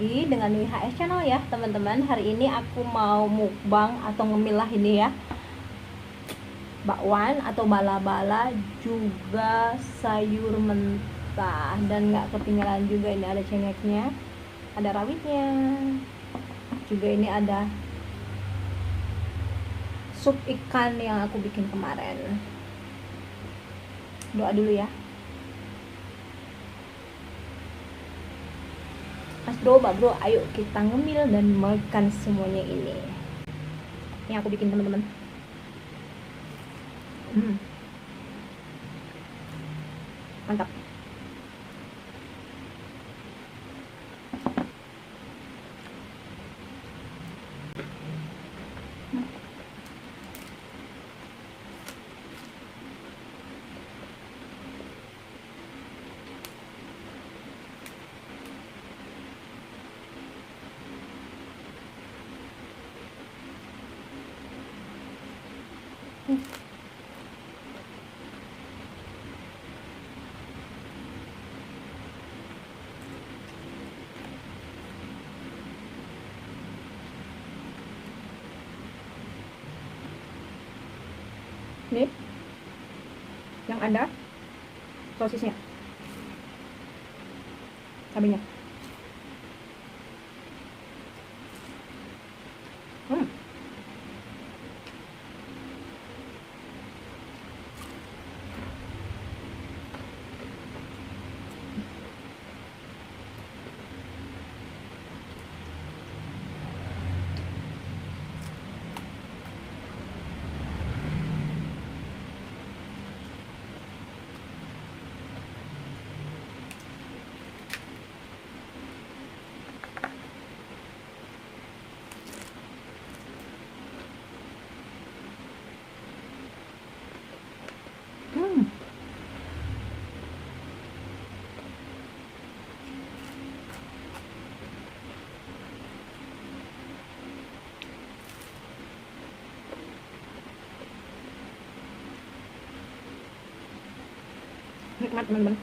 lagi dengan WHS Channel ya teman-teman. Hari ini aku mau mukbang atau ngemilah ini ya, bakwan atau bala-bala, juga sayur mentah. Dan nggak ketinggalan juga ini ada cengeknya, ada rawitnya, juga ini ada sup ikan yang aku bikin kemarin. Doa dulu ya. Mas bro, mbak bro, ayo kita ngemil dan makan semuanya ini. Ini aku bikin teman-teman. Mantap. Ini yang ada sosisnya, cabenya. Nikmat teman-teman.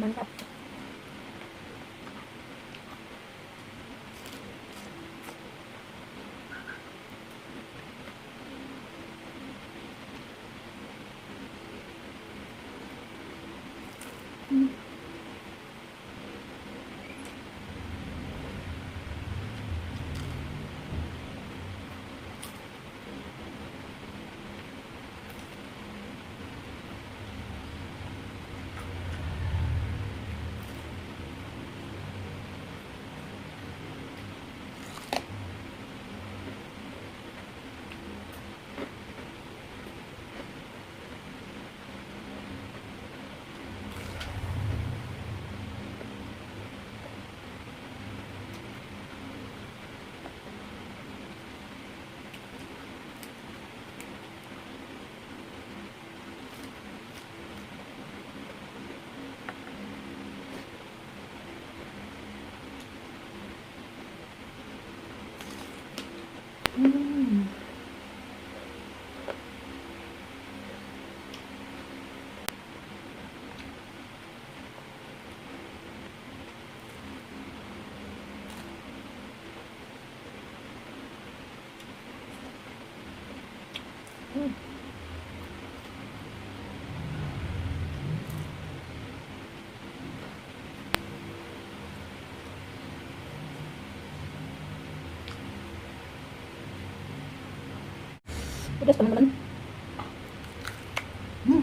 Mantap. Pedas teman-teman. Hmm.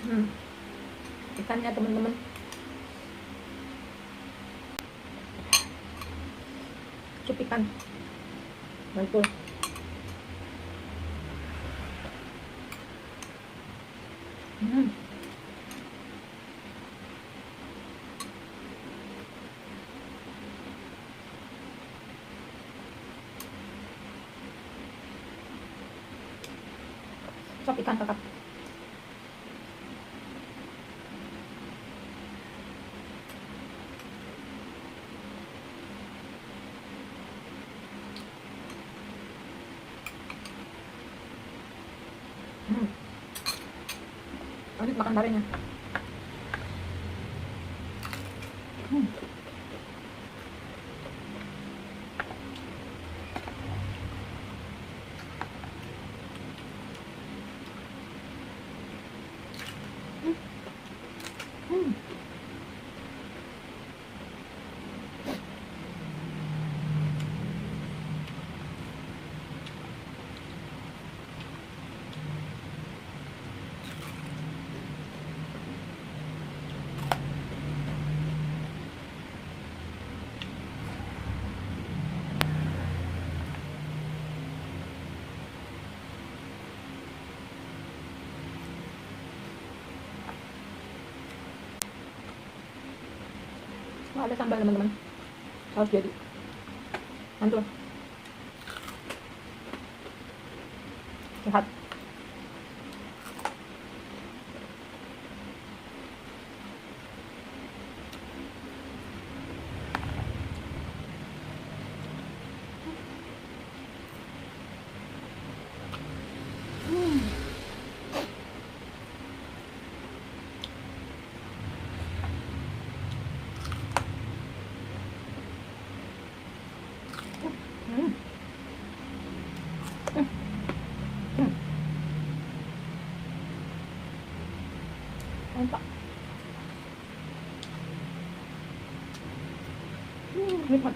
Hmm. Ikannya teman-teman, sup ikan mantul. Sup ikan kakap. Lanjut makan barenya. Wah, ada sambal teman-teman, saus jadi mantul, sehat. Mantap. Nikmat.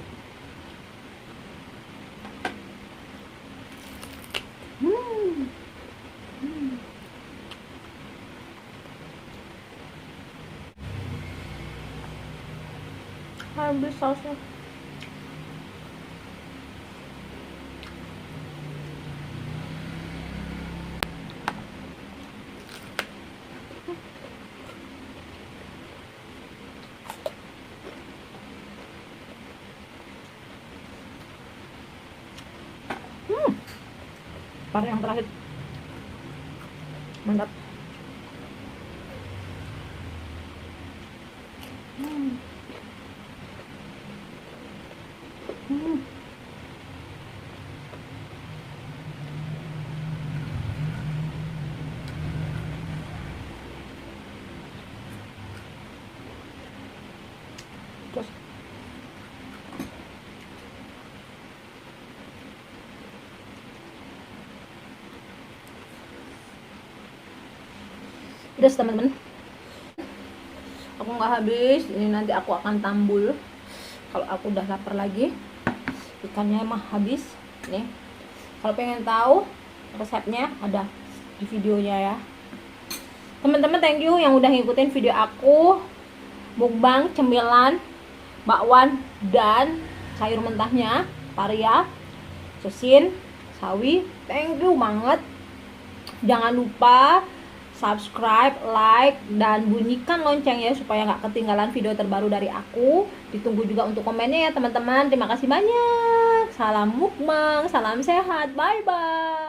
Habis sausnya. Par yang terakhir. Mantap. Hmm. Hmm. Terus udah teman-teman, aku nggak habis ini, nanti aku akan tambul kalau aku udah lapar lagi. Ikannya mah habis nih. Kalau pengen tahu resepnya ada di videonya ya teman-teman. Thank you yang udah ngikutin video aku mukbang cemilan bakwan dan sayur mentahnya paria, sosin, sawi. Thank you banget. Jangan lupa subscribe, like, dan bunyikan loncengnya supaya nggak ketinggalan video terbaru dari aku. Ditunggu juga untuk komennya ya teman-teman. Terima kasih banyak. Salam mukbang, salam sehat, bye bye.